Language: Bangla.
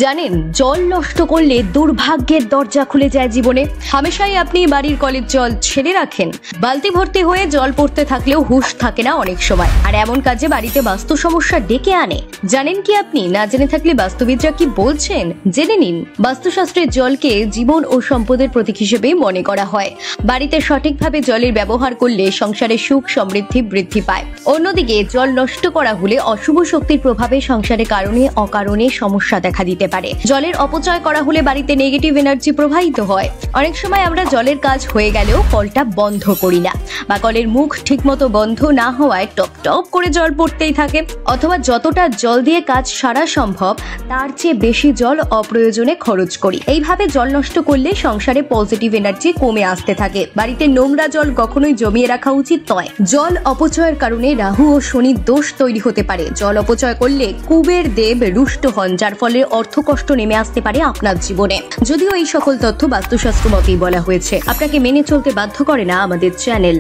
জানেন, জল নষ্ট করলে দুর্ভাগ্যের দরজা খুলে যায় জীবনে। হামেশাই আপনি বাড়ির কলের জল ছেড়ে রাখেন, বালতি ভর্তি হয়ে জল পড়তে থাকলেও হুঁশ থাকে না অনেক সময়, আর এমন কাজে বাড়িতে বাস্তু সমস্যা ডেকে আনে। জানেন কি আপনি? না জেনে থাকলে বাস্তুবিদরা কি বলছেন জেনে নিন। বাস্তুশাস্ত্রের জলকে জীবন ও সম্পদের প্রতীক হিসেবে মনে করা হয়। বাড়িতে সঠিকভাবে জলের ব্যবহার করলে সংসারে সুখ সমৃদ্ধি বৃদ্ধি পায়। অন্যদিকে জল নষ্ট করা হলে অশুভ শক্তির প্রভাবে সংসারে কারণে অকারণে সমস্যা দেখা দিতে পারে। জলের অপচয় করা হলে বাড়িতে নেগেটিভ এনার্জি প্রবাহিত হয়। অনেক সময় আমরা জলের কাজ হয়ে গেলেও কলটা বন্ধ করি না, বা কলের মুখ ঠিকমতো বন্ধ না হওয়ায় টপ টপ করে জল পড়তেই থাকে, অথবা যতটা জল দিয়ে কাজ সারা সম্ভব তার চেয়ে বেশি জল অপ্রয়োজনে খরচ করি। এইভাবে জল নষ্ট করলে সংসারে পজিটিভ এনার্জি কমে আসতে থাকে। বাড়িতে নোংরা জল কখনোই জমিয়ে রাখা উচিত নয়। জল অপচয়ের কারণে রাহু ও শনির দোষ তৈরি হতে পারে। জল অপচয় করলে কুবের দেব রুষ্ট হন, যার ফলে অর্থকষ্ট নেমে আসতে পারে আপনার জীবনে। যদিও এই সকল তথ্য বাস্তুশাস্ত্র মতেই বলা হয়েছে, আপনাকে মেনে চলতে বাধ্য করে না আমাদের চ্যানেল।